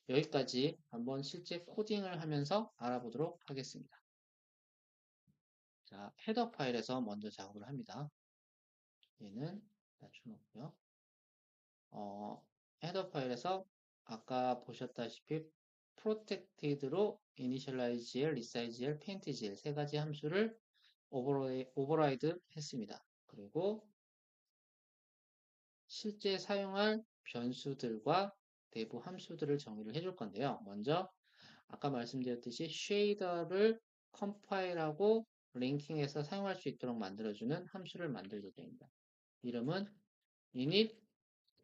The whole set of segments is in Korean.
여기까지 한번 실제 코딩을 하면서 알아보도록 하겠습니다. 자, 헤더 파일에서 먼저 작업을 합니다. 얘는 낮춰놓고요. 헤더 파일에서 아까 보셨다시피 protected로 initializeGL, resizeGL, paintGL 세 가지 함수를 오버라이드 했습니다. 그리고 실제 사용할 변수들과 내부 함수들을 정의를 해줄 건데요. 먼저 아까 말씀드렸듯이 쉐이더를 컴파일하고 링킹해서 사용할 수 있도록 만들어주는 함수를 만들게 됩니다. 이름은 init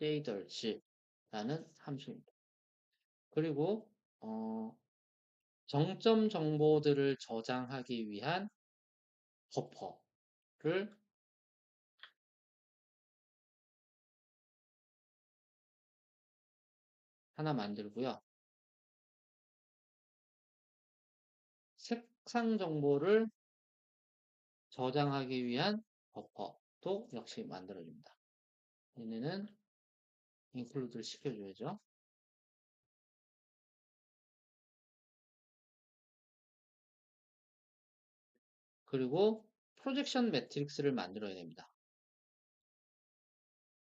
shaders라는 함수입니다. 그리고 정점 정보들을 저장하기 위한 버퍼를 하나 만들고요. 색상 정보를 저장하기 위한 버퍼도 역시 만들어줍니다. 얘네는 include를 시켜줘야죠. 그리고 프로젝션 매트릭스를 만들어야 됩니다.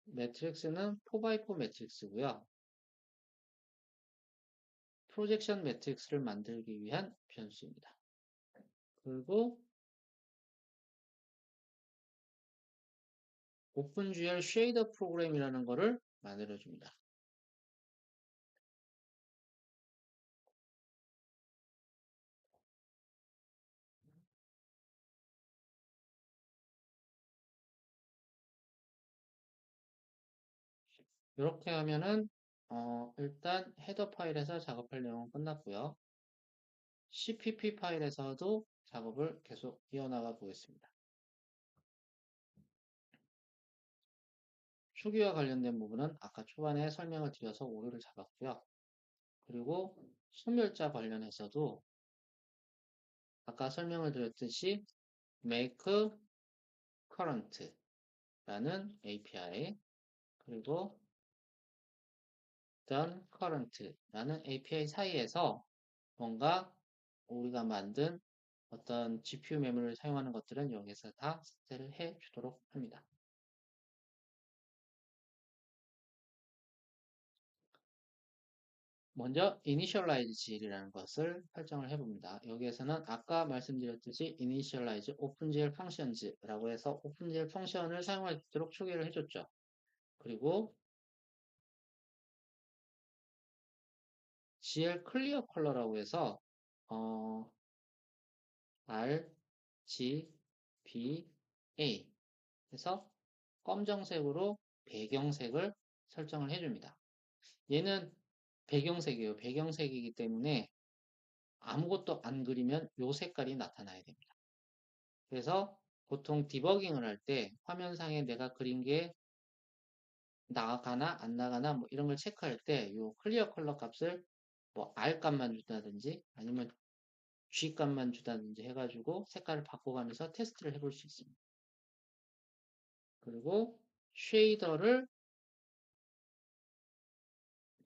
매트릭스는 4x4 매트릭스고요. 프로젝션 매트릭스를 만들기 위한 변수입니다. 그리고 오픈GL 쉐이더 프로그램이라는 것을 만들어줍니다. 이렇게 하면은 일단 헤더 파일에서 작업할 내용은 끝났고요. CPP 파일에서도 작업을 계속 이어나가 보겠습니다. 초기와 관련된 부분은 아까 초반에 설명을 드려서 오류를 잡았고요. 그리고 소멸자 관련해서도 아까 설명을 드렸듯이 make current 라는 API 그리고 done current 라는 API 사이에서 뭔가 우리가 만든 어떤 GPU 메모리를 사용하는 것들은 여기서 다 삭제를 해 주도록 합니다. 먼저 initializeGL이라는 것을 설정을 해봅니다. 여기에서는 아까 말씀드렸듯이 initialize OpenGL functions라고 해서 OpenGL 펑션을 사용할 수 있도록 초기화를 해줬죠. 그리고 GL clear color라고 해서 R, G, B, A 해서 검정색으로 배경색을 설정을 해줍니다. 얘는 배경색이에요. 배경색이기 때문에 아무것도 안 그리면 이 색깔이 나타나야 됩니다. 그래서 보통 디버깅을 할 때 화면상에 내가 그린 게 나가나 안 나가나 뭐 이런 걸 체크할 때 이 클리어 컬러 값을 뭐 R 값만 주다든지 아니면 G 값만 주다든지 해가지고 색깔을 바꿔가면서 테스트를 해볼 수 있습니다. 그리고 쉐이더를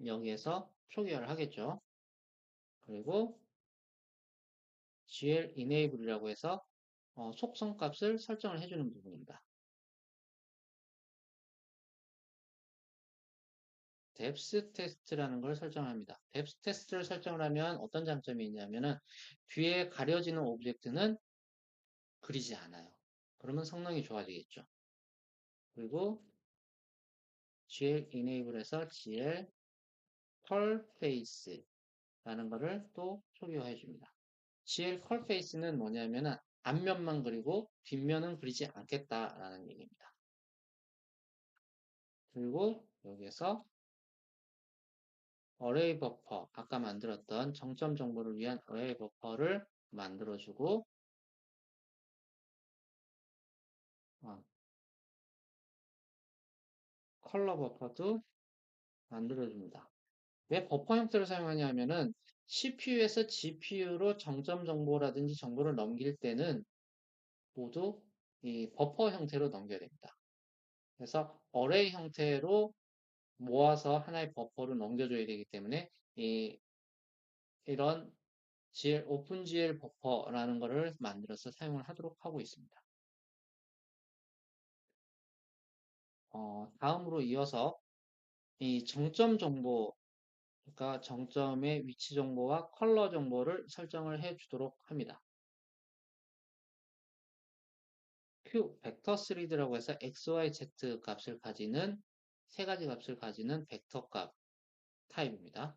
여기에서 초기화를 하겠죠. 그리고 GL enable이라고 해서 속성 값을 설정을 해주는 부분입니다. depth test라는 걸 설정합니다. depth test를 설정을 하면 어떤 장점이 있냐면은 뒤에 가려지는 오브젝트는 그리지 않아요. 그러면 성능이 좋아지겠죠. 그리고 GL enable에서 GL 컬페이스라는 것을 또 초기화해 줍니다. GL 컬페이스는 뭐냐면은 앞면만 그리고 뒷면은 그리지 않겠다라는 얘기입니다. 그리고 여기에서 어레이 버퍼, 아까 만들었던 정점 정보를 위한 어레이 버퍼를 만들어주고 컬러 버퍼도 만들어줍니다. 왜 버퍼 형태를 사용하냐 하면은 CPU에서 GPU로 정점 정보라든지 정보를 넘길 때는 모두 이 버퍼 형태로 넘겨야 됩니다. 그래서 어레이 형태로 모아서 하나의 버퍼로 넘겨줘야 되기 때문에 이, 이런 오픈GL 버퍼라는 것을 만들어서 사용을 하도록 하고 있습니다. 다음으로 이어서 이 정점 정보, 그러니까 정점의 위치 정보와 컬러 정보를 설정을 해 주도록 합니다. Q 벡터 3D라고 해서 X, Y, Z 값을 가지는 세 가지 값을 가지는 벡터 값 타입입니다.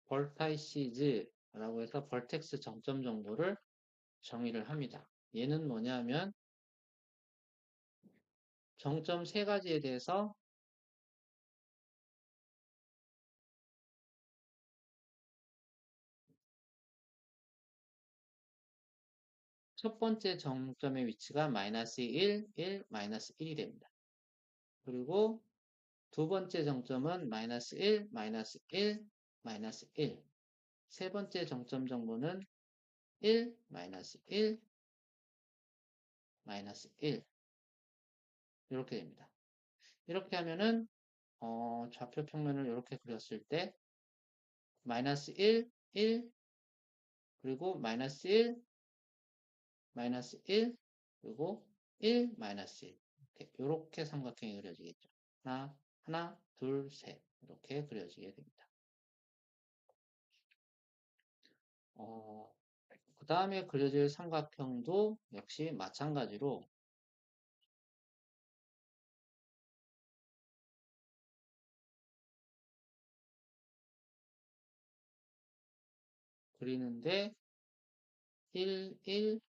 벌타이시즈라고 해서 벌텍스 정점 정보를 정의를 합니다. 얘는 뭐냐면 정점 세 가지에 대해서 첫 번째 정점의 위치가 마이너스 1, 1, 마이너스 1이 됩니다. 그리고 두 번째 정점은 마이너스 1, 마이너스 1, 마이너스 1. 세 번째 정점 정보는 1, 마이너스 1, 마이너스 1. 이렇게 됩니다. 이렇게 하면은 좌표 평면을 이렇게 그렸을 때 마이너스 1, 1, 그리고 마이너스 1, 마이너스 1, 그리고 1, 마이너스 1. 이렇게 삼각형이 그려지겠죠. 하나, 둘, 셋. 이렇게 그려지게 됩니다. 그 다음에 그려질 삼각형도 역시 마찬가지로 그리는데 1, 1,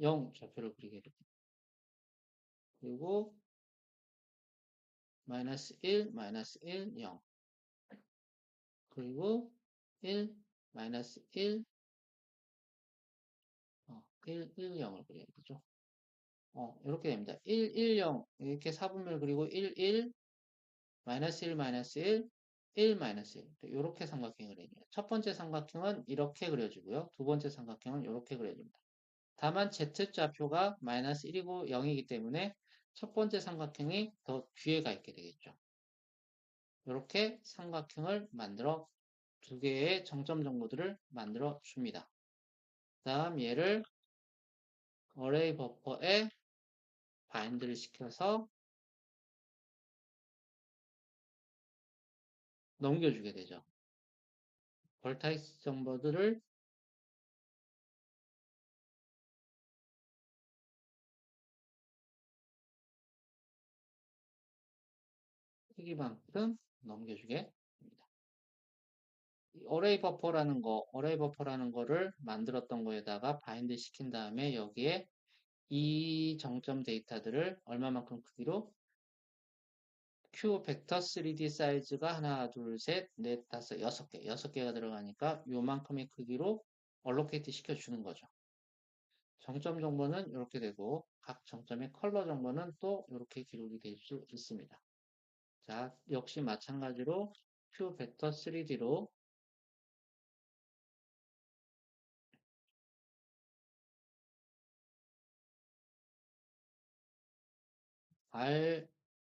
0 좌표를 그리게 됩니다. 그리고 마이너스 1, 마이너스 1, 0. 그리고 1, 마이너스 1, 1, 1, 0을 그려야 되죠. 이렇게 됩니다. 1, 1, 0 이렇게 사분면 그리고 1, 1, 마이너스 1, 마이너스 1, 1, 마이너스 1 이렇게 삼각형을 그려요. 첫 번째 삼각형은 이렇게 그려지고요. 두 번째 삼각형은 이렇게 그려집니다. 다만 Z좌표가 마이너스 1이고 0이기 때문에 첫 번째 삼각형이 더 뒤에 가 있게 되겠죠. 이렇게 삼각형을 만들어 두 개의 정점 정보들을 만들어 줍니다. 다음 얘를 어레이 버퍼에 바인드를 시켜서 넘겨주게 되죠. 벌타이스 정보들을 크기만큼 넘겨주게 됩니다. 어레이 버퍼라는 거를 만들었던 거에다가 바인드 시킨 다음에 여기에 이 정점 데이터들을 얼마만큼 크기로 Q 벡터 3D 사이즈가 하나, 둘, 셋, 넷, 다섯, 여섯 개, 여섯 개가 들어가니까 요만큼의 크기로 얼로케이트 시켜주는 거죠. 정점 정보는 이렇게 되고 각 정점의 컬러 정보는 또 이렇게 기록이 될 수 있습니다. 자, 역시 마찬가지로 Q 벡터 3D로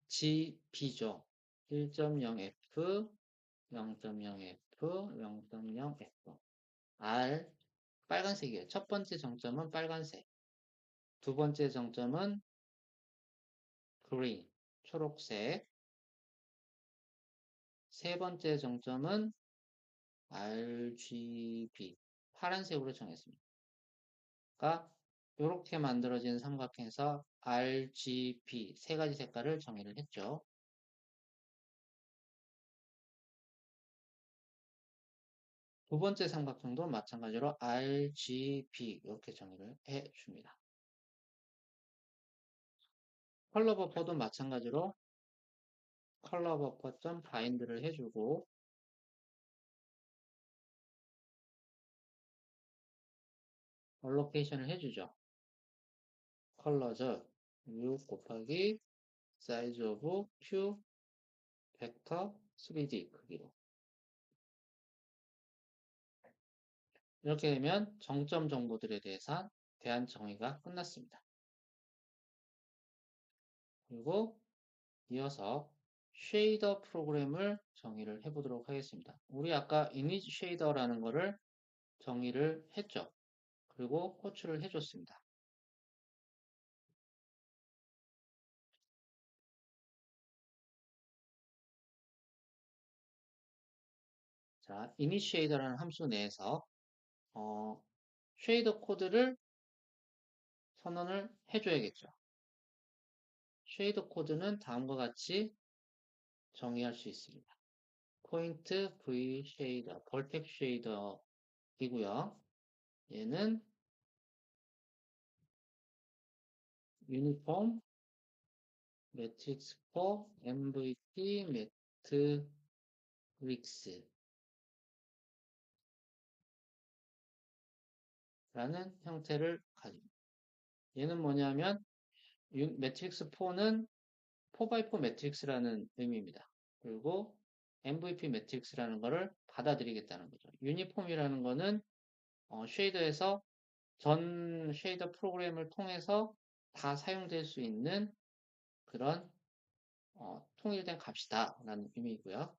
RGB죠. 1.0F, 0.0F, 0.0F. R 빨간색이에요. 첫 번째 정점은 빨간색. 두 번째 정점은 green, 초록색. 세 번째 정점은 RGB, 파란색으로 정했습니다. 그러니까 이렇게 만들어진 삼각형에서 RGB 세 가지 색깔을 정의를 했죠. 두 번째 삼각형도 마찬가지로 RGB 이렇게 정의를 해줍니다. 컬러 버퍼도 마찬가지로 컬러 버퍼 점 바인드를 해주고 얼로케이션을 해주죠. 컬러죠. 6 곱하기 사이즈 오브 Q 벡터 3D 크기로. 이렇게 되면 정점 정보들에 대한 정의가 끝났습니다. 그리고 이어서 쉐이더 프로그램을 정의를 해보도록 하겠습니다. 우리 아까 이미지 쉐이더라는 거를 정의를 했죠. 그리고 호출을 해줬습니다. 자, initiate라는 함수 내에서 쉐이더 코드를 선언을 해줘야겠죠. 쉐이더 코드는 다음과 같이 정의할 수 있습니다. 포인트 V 쉐이더, 벌텍 쉐이더이고요. 얘는 유니폼 매트릭스 4 MVP 매트릭스라는 형태를 가집니다. 얘는 뭐냐면 매트릭스 4는 4x4 매트릭스라는 의미입니다. 그리고 MVP 매트릭스라는 것을 받아들이겠다는 거죠. 유니폼이라는 거는 쉐이더에서 전 쉐이더 프로그램을 통해서 다 사용될 수 있는 그런 통일된 값이다 라는 의미이고요.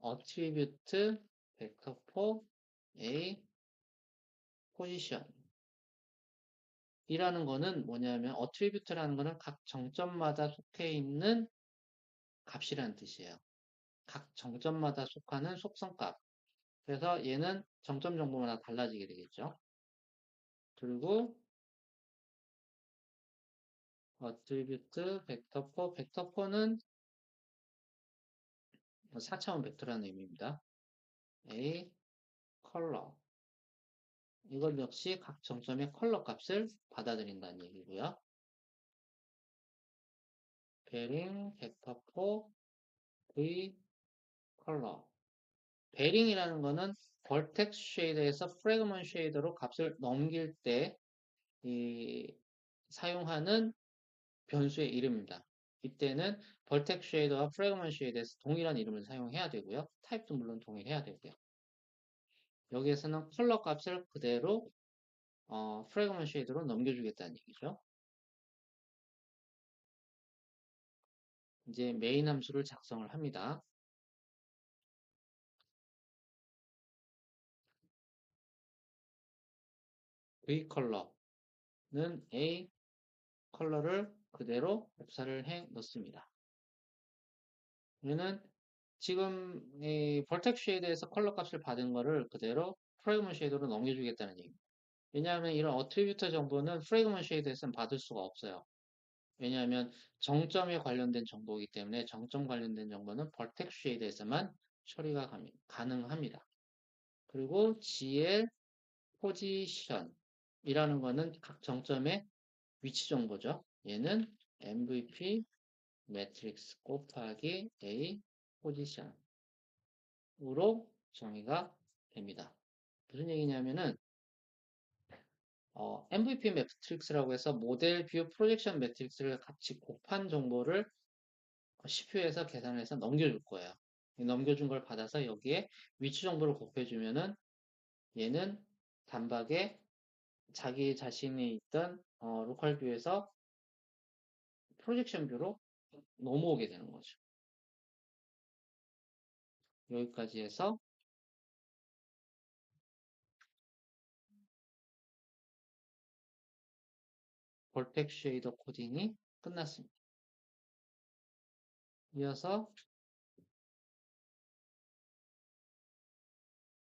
attribute vector for a position 이라는 거는 뭐냐면 attribute라는 거는 각 정점마다 속해 있는 값이라는 뜻이에요. 각 정점마다 속하는 속성값. 그래서 얘는 정점 정보마다 달라지게 되겠죠. 그리고 attribute vector for vector for는 4차원 벡터라는 의미입니다. a color 이건 역시 각 정점의 컬러 값을 받아들인다는 얘기고요. 베링 vector for v color 베링이라는 거는 벌텍스 쉐이더에서 프래그먼트 쉐이더로 값을 넘길 때 사용하는 변수의 이름입니다. 이때는 벌텍스 쉐이더와 프래그먼트 쉐이더에서 동일한 이름을 사용해야 되고요. 타입도 물론 동일해야 되고요. 여기에서는 컬러 값을 그대로 프래그먼트 쉐이더로 넘겨주겠다는 얘기죠. 이제 메인 함수를 작성을 합니다. V 컬러는 A 컬러를 그대로 곱사를 해 넣습니다. 얘는 지금 이 벌텍 쉐이드에서 컬러 값을 받은 거를 그대로 프래그먼트 쉐이드로 넘겨주겠다는 얘기입니다. 왜냐하면 이런 어트리뷰터 정보는 프래그먼트 쉐이드에서는 받을 수가 없어요. 왜냐하면 정점에 관련된 정보이기 때문에 정점 관련된 정보는 벌텍 쉐이드에서만 처리가 가능합니다. 그리고 GL 포지션이라는 거는 각 정점의 위치 정보죠. 얘는 MVP 매트릭스 곱하기 A 포지션으로 정의가 됩니다. 무슨 얘기냐면은 MVP 매트릭스라고 해서 모델 뷰 프로젝션 매트릭스를 같이 곱한 정보를 CPU에서 계산해서 넘겨줄 거예요. 넘겨준 걸 받아서 여기에 위치 정보를 곱해주면은 얘는 단박에 자기 자신이 있던 로컬 뷰에서 프로젝션 뷰로 넘어오게 되는 거죠. 여기까지 해서 볼텍 쉐이더 코딩이 끝났습니다. 이어서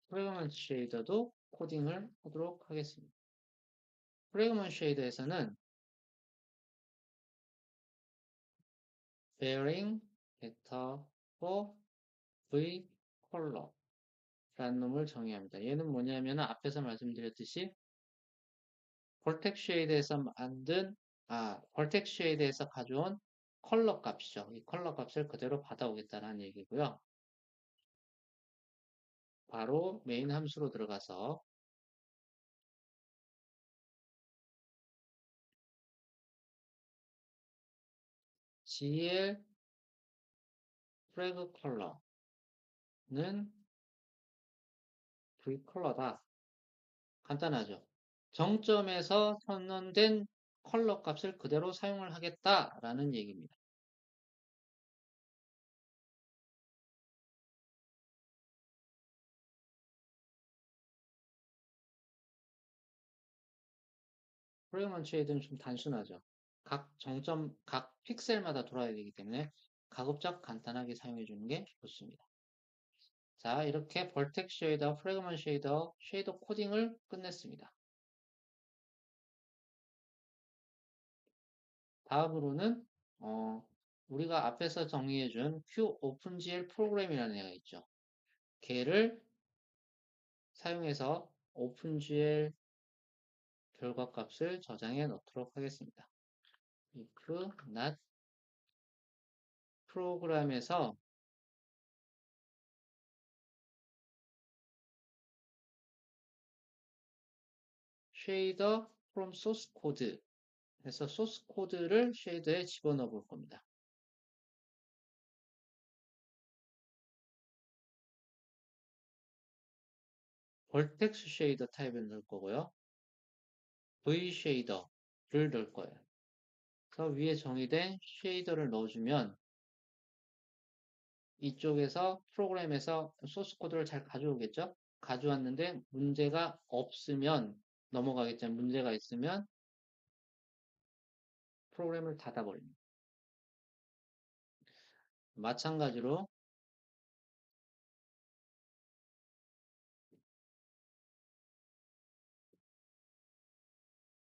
프래그먼트 쉐이더도 코딩을 하도록 하겠습니다. 프래그먼트 쉐이더에서는 bearing vector for v color 라는 놈을 정의합니다. 얘는 뭐냐면 앞에서 말씀드렸듯이 볼텍 쉐이드에서 볼텍 쉐이드에서 가져온 컬러 값이죠. 이 컬러 값을 그대로 받아오겠다는 얘기고요. 바로 메인 함수로 들어가서 gl flag 컬러는 v 컬러다. 간단하죠. 정점에서 선언된 컬러 값을 그대로 사용을 하겠다라는 얘기입니다. 프레그먼트 쉐이드는 좀 단순하죠. 각 정점, 각 픽셀마다 돌아야 되기 때문에 가급적 간단하게 사용해 주는 게 좋습니다. 자, 이렇게 벌텍 쉐이더, 프래그먼트 쉐이더, 쉐이더 코딩을 끝냈습니다. 다음으로는 우리가 앞에서 정리해준 QOpenGL 프로그램이라는 애가 있죠. 걔를 사용해서 OpenGL 결과값을 저장해 놓도록 하겠습니다. if not 프로그램에서 shader from source code 해서 소스 코드를 쉐이더에 집어넣어 볼 겁니다. 벌텍스 쉐이더 타입을 넣을 거고요. V 쉐이더를 넣을 거예요. 그래서 위에 정의된 쉐이더를 넣어주면 이쪽에서 프로그램에서 소스 코드를 잘 가져오겠죠? 가져왔는데 문제가 없으면 넘어가겠죠. 문제가 있으면 프로그램을 닫아버립니다. 마찬가지로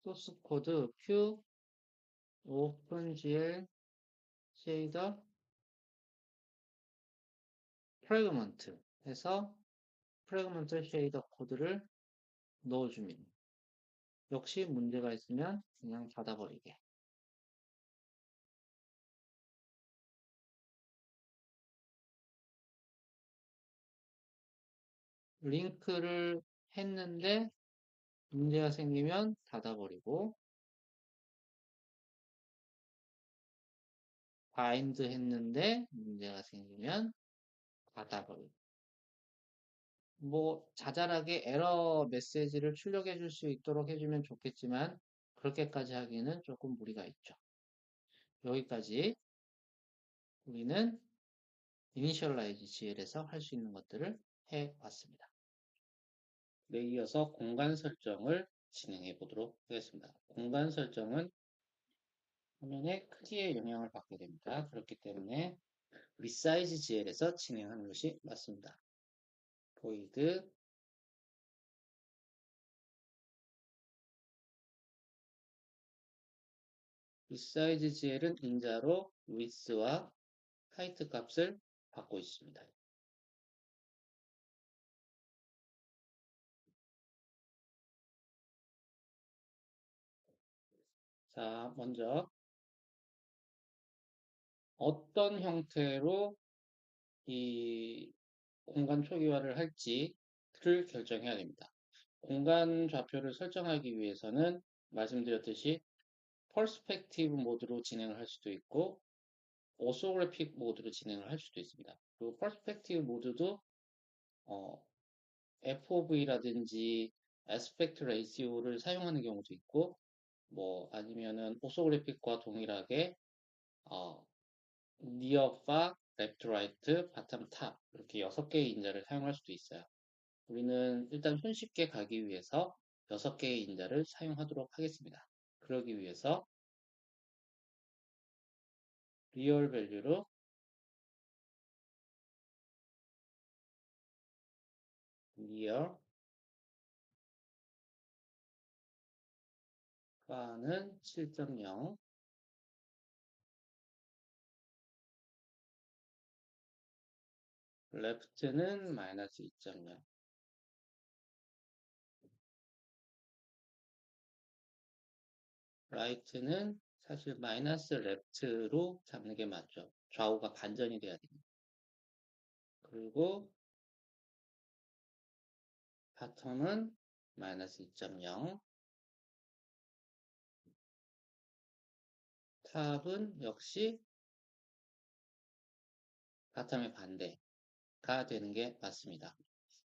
소스 코드 q opengl shader fragment 해서 프래그먼트 쉐이더 코드를 넣어줍니다. 역시 문제가 있으면 그냥 닫아버리게. 링크를 했는데 문제가 생기면 닫아버리고 바인드 했는데 문제가 생기면 닫아버리고 뭐 자잘하게 에러 메시지를 출력해 줄 수 있도록 해주면 좋겠지만 그렇게까지 하기에는 조금 무리가 있죠. 여기까지 우리는 이니셜라이즈 GL에서 할 수 있는 것들을 해왔습니다. 네, 이어서 공간 설정을 진행해 보도록 하겠습니다. 공간 설정은 화면의 크기에 영향을 받게 됩니다. 그렇기 때문에 resize GL에서 진행하는 것이 맞습니다. void resize GL은 인자로 width와 height 값을 받고 있습니다. 자, 먼저 어떤 형태로 이 공간 초기화를 할지를 결정해야 됩니다. 공간 좌표를 설정하기 위해서는 말씀드렸듯이 퍼스펙티브 모드로 진행을 할 수도 있고 오소그래픽 모드로 진행을 할 수도 있습니다. 그리고 퍼스펙티브 모드도 FOV라든지 애스펙트 레이시오를 사용하는 경우도 있고 뭐 아니면은 오소그래픽과 동일하게 니어, 파, 레프트, 라이트, 바텀, 탑 이렇게 6개의 인자를 사용할 수도 있어요. 우리는 일단 손쉽게 가기 위해서 6개의 인자를 사용하도록 하겠습니다. 그러기 위해서 리얼 밸류로 리얼 파는 7.0 레프트는 마이너스 2.0 라이트는 사실 마이너스 레프트로 잡는 게 맞죠. 좌우가 반전이 돼야 됩니다. 그리고 바텀은 마이너스 2.0 탑은 역시 바텀의 반대가 되는 게 맞습니다.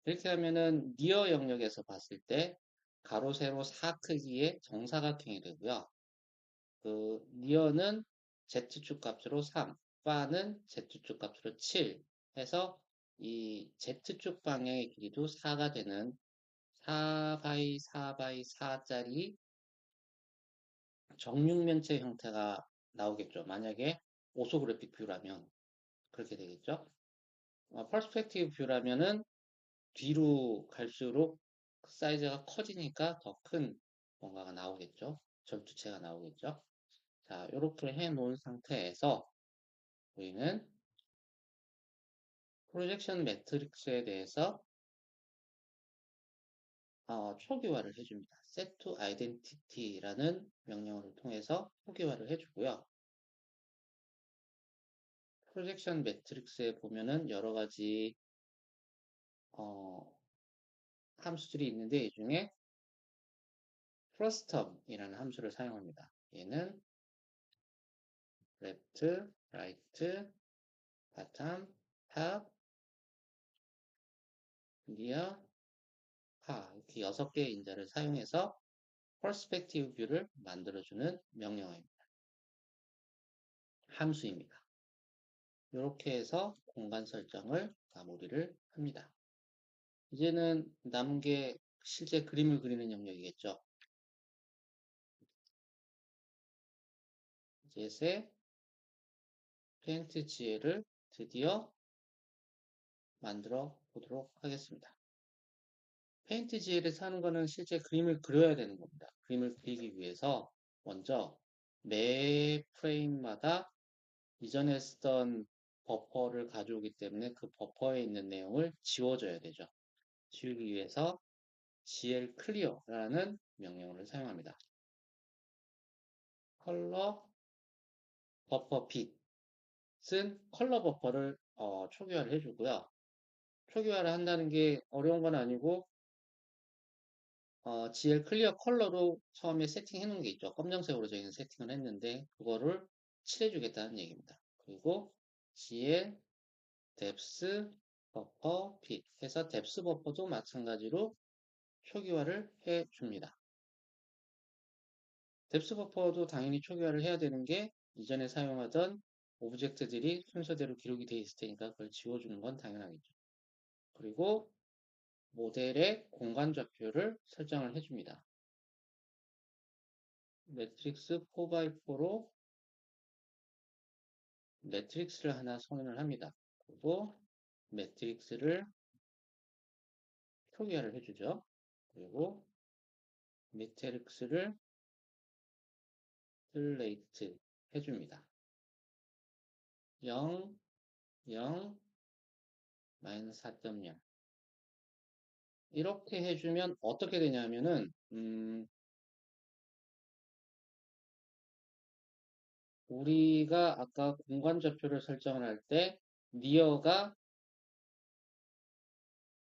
이렇게 하면은 니어 영역에서 봤을 때 가로 세로 4 크기의 정사각형이 되고요. 니어는 z축 값으로 3, 파는 z축 값으로 7 해서 이 z축 방향의 길이도 4가 되는 4 4 4짜리 정육면체 형태가 나오겠죠. 만약에 오소그래픽 뷰라면 그렇게 되겠죠. 퍼스펙티브 뷰라면은 뒤로 갈수록 사이즈가 커지니까 더 큰 뭔가가 나오겠죠. 절두체가 나오겠죠. 자, 이렇게 해 놓은 상태에서 우리는 프로젝션 매트릭스에 대해서 초기화를 해줍니다. set to identity라는 명령어를 통해서 초기화를 해주고요. 프로젝션 매트릭스에 보면은 여러 가지 함수들이 있는데 이 중에 frustum이라는 함수를 사용합니다. 얘는 left, right, bottom, top, near, far 이렇게 6개의 인자를 사용해서 perspective 뷰를 만들어주는 명령어입니다. 함수입니다. 이렇게 해서 공간 설정을 마무리를 합니다. 이제는 남은 게 실제 그림을 그리는 영역이겠죠. 이제 페인트 GL을 드디어 만들어 보도록 하겠습니다. 페인트 GL에서 하는 거는 실제 그림을 그려야 되는 겁니다. 그림을 그리기 위해서 먼저 매 프레임마다 이전에 쓰던 버퍼를 가져오기 때문에 그 버퍼에 있는 내용을 지워줘야 되죠. 지우기 위해서 gl clear라는 명령어를 사용합니다. 컬러 버퍼 핏은 컬러 버퍼를 초기화를 해주고요. 초기화를 한다는 게 어려운 건 아니고 gl 클리어 컬러로 처음에 세팅해 놓은 게 있죠. 검정색으로 저희는 세팅을 했는데 그거를 칠해주겠다는 얘기입니다. 그리고 gl depth 버퍼 핏 해서 depth 버퍼도 마찬가지로 초기화를 해줍니다. depth 버퍼도 당연히 초기화를 해야 되는 게 이전에 사용하던 오브젝트들이 순서대로 기록이 되어 있을 테니까 그걸 지워주는 건 당연하겠죠. 그리고 모델의 공간 좌표를 설정을 해줍니다. 매트릭스 4x4로 매트릭스를 하나 선언을 합니다. 그리고 매트릭스를 초기화를 해주죠. 그리고 매트릭스를 슬레이트 해줍니다. 0, 0, 마이너스 4.0 이렇게 해주면 어떻게 되냐면은 우리가 아까 공간 좌표를 설정을 할 때 니어가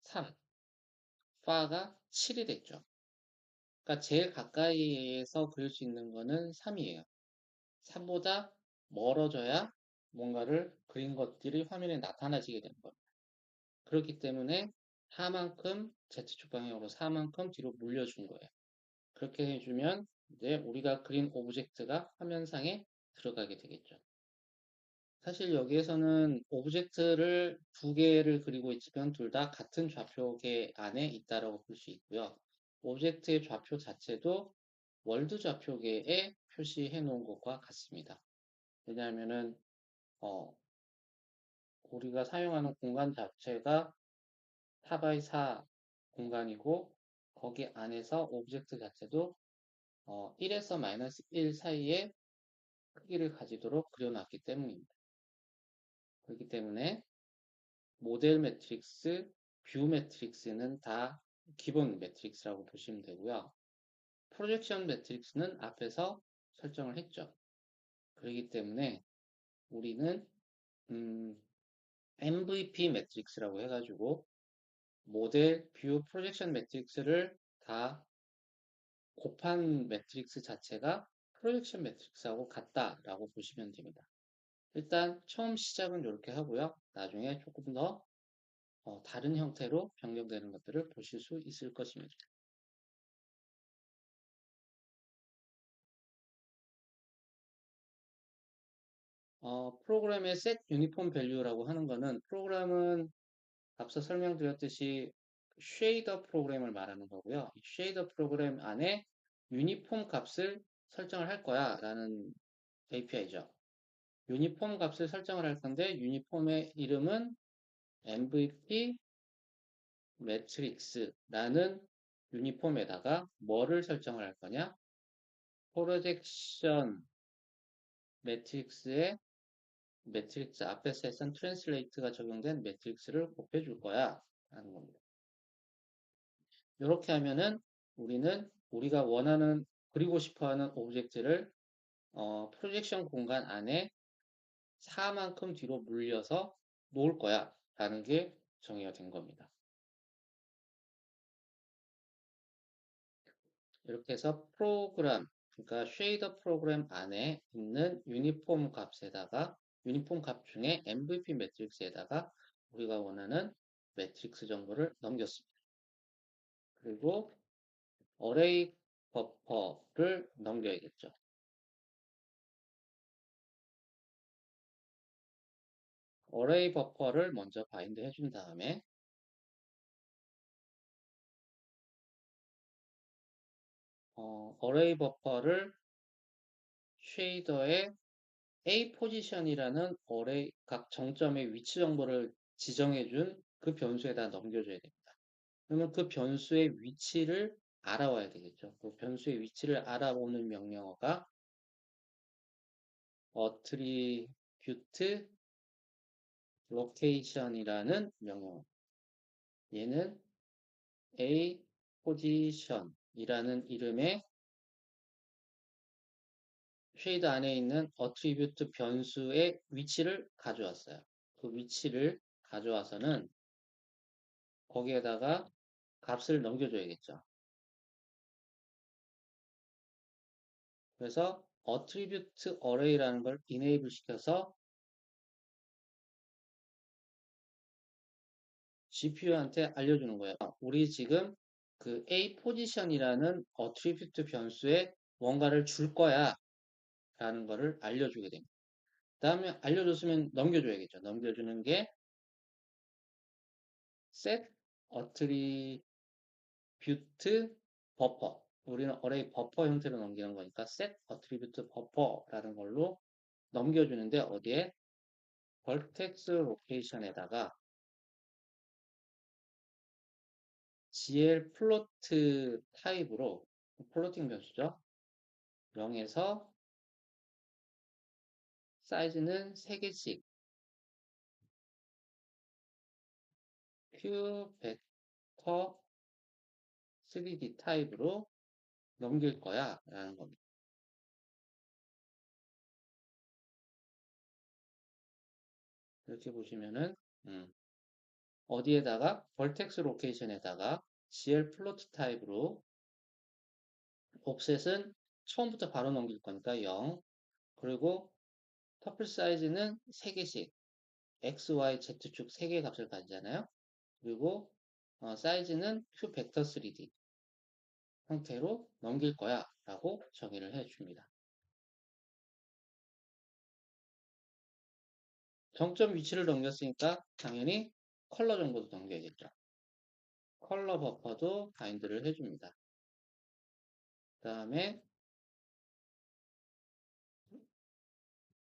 3, 파가 7이 됐죠. 그러니까 제일 가까이에서 그릴 수 있는 거는 3이에요. 3보다 멀어져야 뭔가를 그린 것들이 화면에 나타나지게 되는 겁니다. 그렇기 때문에 4만큼 Z축 방향으로 4만큼 뒤로 물려준 거예요. 그렇게 해주면 이제 우리가 그린 오브젝트가 화면상에 들어가게 되겠죠. 사실 여기에서는 오브젝트를 두 개를 그리고 있지만 둘 다 같은 좌표계 안에 있다라고 볼 수 있고요. 오브젝트의 좌표 자체도 월드 좌표계에 표시해 놓은 것과 같습니다. 왜냐하면은 우리가 사용하는 공간 자체가 4x4 공간이고 거기 안에서 오브젝트 자체도 1에서 마이너스 1 사이의 크기를 가지도록 그려놨기 때문입니다. 그렇기 때문에 모델 매트릭스, 뷰 매트릭스는 다 기본 매트릭스라고 보시면 되고요. 프로젝션 매트릭스는 앞에서 설정을 했죠. 그렇기 때문에 우리는 MVP 매트릭스라고 해가지고 모델, 뷰, 프로젝션 매트릭스를 다 곱한 매트릭스 자체가 프로젝션 매트릭스하고 같다라고 보시면 됩니다. 일단 처음 시작은 이렇게 하고요. 나중에 조금 더 다른 형태로 변경되는 것들을 보실 수 있을 것입니다. 프로그램의 set uniform value라고 하는 거는 프로그램은 앞서 설명드렸듯이 쉐이더 프로그램을 말하는 거고요. 이 쉐이더 프로그램 안에 유니폼 값을 설정을 할 거야 라는 API죠. 유니폼 값을 설정을 할 건데 유니폼의 이름은 MVP 매트릭스라는 유니폼에다가 뭐를 설정을 할 거냐? 프로젝션 매트릭스에 매트릭스 앞에서 했던 트랜슬레이트가 적용된 매트릭스를 곱해줄 거야 라는 겁니다. 이렇게 하면은 우리는 우리가 원하는 그리고 싶어하는 오브젝트를 프로젝션 공간 안에 4만큼 뒤로 물려서 놓을 거야 라는 게 정의가 된 겁니다. 이렇게 해서 프로그램, 그러니까 쉐이더 프로그램 안에 있는 유니폼 값에다가 유니폼 값 중에 MVP 매트릭스에다가 우리가 원하는 매트릭스 정보를 넘겼습니다. 그리고 어레이 버퍼를 넘겨야겠죠. 어레이 버퍼를 먼저 바인드 해준 다음에 어레이 버퍼를 쉐이더에 A 포지션이라는 어레이 각 정점의 위치 정보를 지정해준 그 변수에다 넘겨줘야 됩니다. 그러면 그 변수의 위치를 알아와야 되겠죠. 그 변수의 위치를 알아보는 명령어가 attribute location이라는 명령어. 얘는 A position이라는 이름의 쉐이드 안에 있는 attribute 변수의 위치를 가져왔어요. 그 위치를 가져와서는 거기에다가 값을 넘겨줘야겠죠. 그래서 attribute array라는 걸 enable 시켜서 GPU한테 알려주는 거예요. 우리 지금 그 A 포지션이라는 attribute 변수에 뭔가를 줄 거야 라는 거를 알려주게 됩니다. 그 다음에 알려줬으면 넘겨줘야겠죠. 넘겨주는 게 set attribute buffer. 우리는 array 버퍼 형태로 넘기는 거니까 set attribute buffer라는 걸로 넘겨주는데 어디에? vertex location에다가 GL 플로트 타입으로 플로팅 변수죠. 0에서 사이즈는 3개씩 q 벡터 3D 타입으로 넘길 거야 라는 겁니다. 이렇게 보시면은 어디에다가 vertex location에다가 GL 플로트 타입으로 옵셋은 처음부터 바로 넘길 거니까 0 그리고 터플 사이즈는 3개씩 x, y, z축 3개 값을 가지잖아요. 그리고 사이즈는 q 벡터 3D 형태로 넘길 거야 라고 정의를 해줍니다. 정점 위치를 넘겼으니까 당연히 컬러 정보도 넘겨야겠죠. 컬러 버퍼도 바인드를 해줍니다. 그 다음에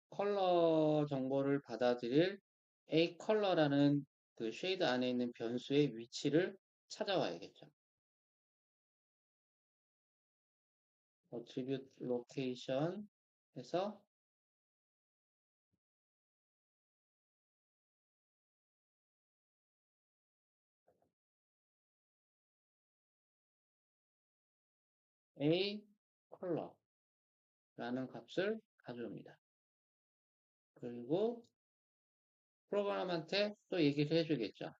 컬러 정보를 받아들일 A 컬러라는 그 쉐이드 안에 있는 변수의 위치를 찾아와야겠죠. attribute location 해서 A 컬러라는 값을 가져옵니다. 그리고 프로그램한테 또 얘기를 해주겠죠.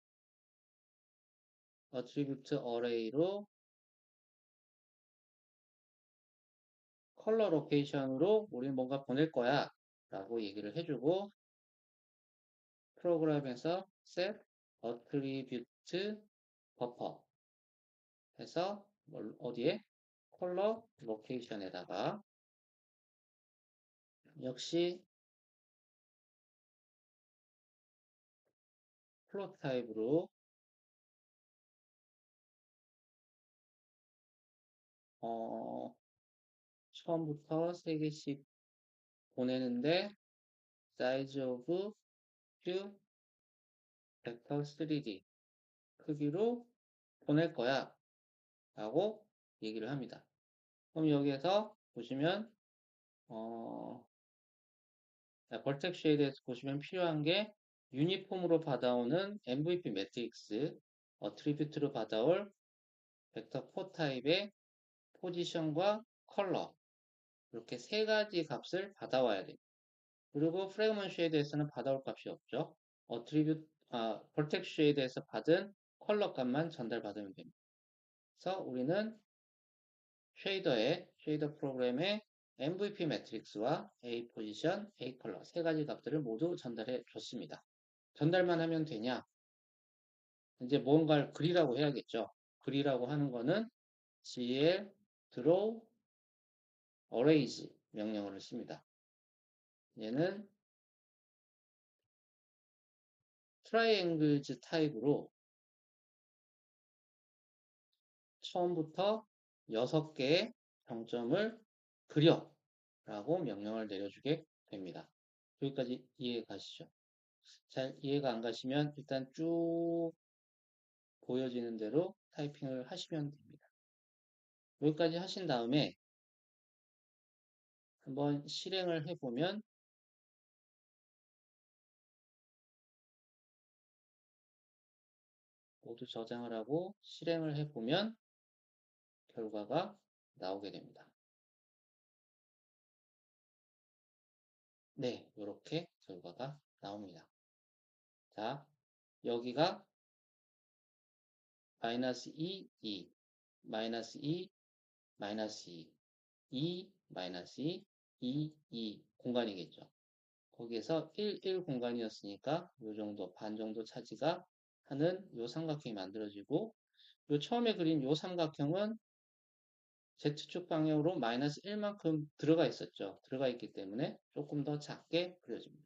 attribute array로 컬러 로케이션으로 우리는 뭔가 보낼 거야 라고 얘기를 해주고 프로그램에서 set attribute buffer 해서 어디에 컬러 로케이션에다가 역시 플롯 타입으로 처음부터 3개씩 보내는데 사이즈 오브 q 벡터 3D 크기로 보낼 거야 라고 얘기를 합니다. 그럼 여기에서 보시면 벌텍 쉐이드에서 보시면 필요한 게 유니폼으로 받아오는 MVP 매트릭스, 어트리뷰트로 받아올 벡터 4 타입의 포지션과 컬러 이렇게 세 가지 값을 받아와야 돼요. 그리고 프래그먼트 쉐이드에서는 받아올 값이 없죠. 벌텍 쉐이드에서 받은 컬러 값만 전달받으면 됩니다. 그래서 우리는 쉐이더 프로그램의 MVP 매트릭스와 A 포지션, A 컬러 세 가지 값들을 모두 전달해 줬습니다. 전달만 하면 되냐? 이제 뭔가를 그리라고 해야겠죠. 그리라고 하는 거는 gl draw arrays 명령어를 씁니다. 얘는 triangles 타입으로 처음부터 6개의 정점을 그려 라고 명령을 내려주게 됩니다. 여기까지 이해 가시죠? 잘 이해가 안 가시면 일단 쭉 보여지는 대로 타이핑을 하시면 됩니다. 여기까지 하신 다음에 한번 실행을 해보면 모두 저장을 하고 실행을 해보면 결과가 나오게 됩니다. 네, 이렇게 결과가 나옵니다. 자, 여기가 마이너스 2, 2, 마이너스 2, 마이너스 2, 2, 마이너스 2, 2, 2 공간이겠죠. 거기에서 1, 1 공간이었으니까 이 정도, 반 정도 차지가 하는 이 삼각형이 만들어지고 요 처음에 그린 요 삼각형은 Z축 방향으로 마이너스 1만큼 들어가 있었죠. 들어가 있기 때문에 조금 더 작게 그려집니다.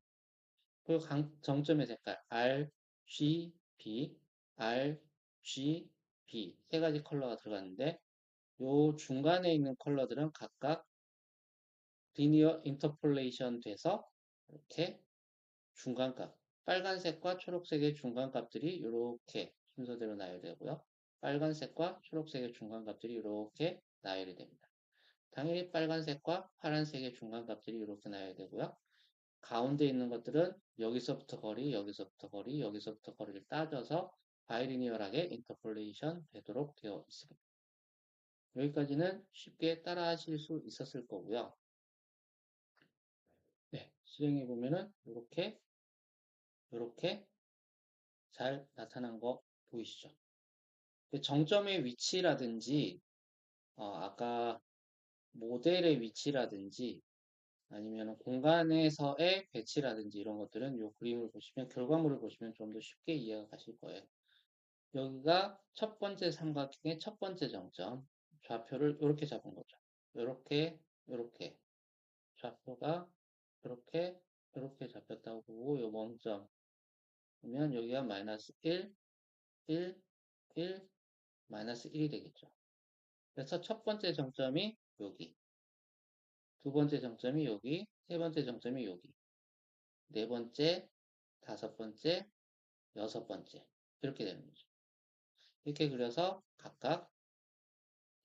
그리고 정점의 색깔 R, G, B, R, G, B 세 가지 컬러가 들어갔는데 요 중간에 있는 컬러들은 각각 리니어 인터폴레이션 돼서 이렇게 중간값 빨간색과 초록색의 중간값들이 이렇게 순서대로 나열되고요. 빨간색과 초록색의 중간값들이 이렇게 나열이 됩니다. 당연히 빨간색과 파란색의 중간값들이 이렇게 나열되고요. 가운데 있는 것들은 여기서부터 거리, 여기서부터 거리, 여기서부터 거리를 따져서 바이리니얼하게 인터폴레이션 되도록 되어 있습니다. 여기까지는 쉽게 따라 하실 수 있었을 거고요. 네, 실행해 보면은 이렇게 잘 나타난 거 보이시죠? 정점의 위치라든지 아까 모델의 위치라든지 아니면 공간에서의 배치라든지 이런 것들은 이 그림을 보시면 결과물을 보시면 좀 더 쉽게 이해가 가실 거예요. 여기가 첫 번째 삼각형의 첫 번째 정점 좌표를 이렇게 잡은 거죠. 이렇게 좌표가 이렇게 잡혔다고 보고 요 멈점 그러면 여기가 마이너스 1, 1, 1, 마이너스 1이 되겠죠. 그래서 첫 번째 정점이 여기, 두 번째 정점이 여기, 세 번째 정점이 여기, 네 번째, 다섯 번째, 여섯 번째 이렇게 되는 거죠. 이렇게 그려서 각각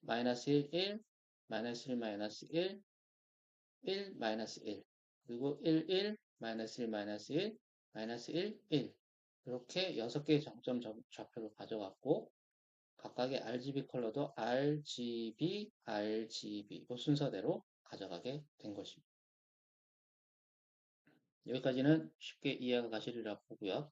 마이너스 1, 1, 마이너스 1, 마이너스 1, 1, 마이너스 1 그리고 1, 1, 마이너스 1, 마이너스 1, 마이너스 1, 1 이렇게 6개의 정점 좌표를 가져갔고 각각의 RGB 컬러도 RGB, RGB 이 순서대로 가져가게 된 것입니다. 여기까지는 쉽게 이해가 가시리라 보고요.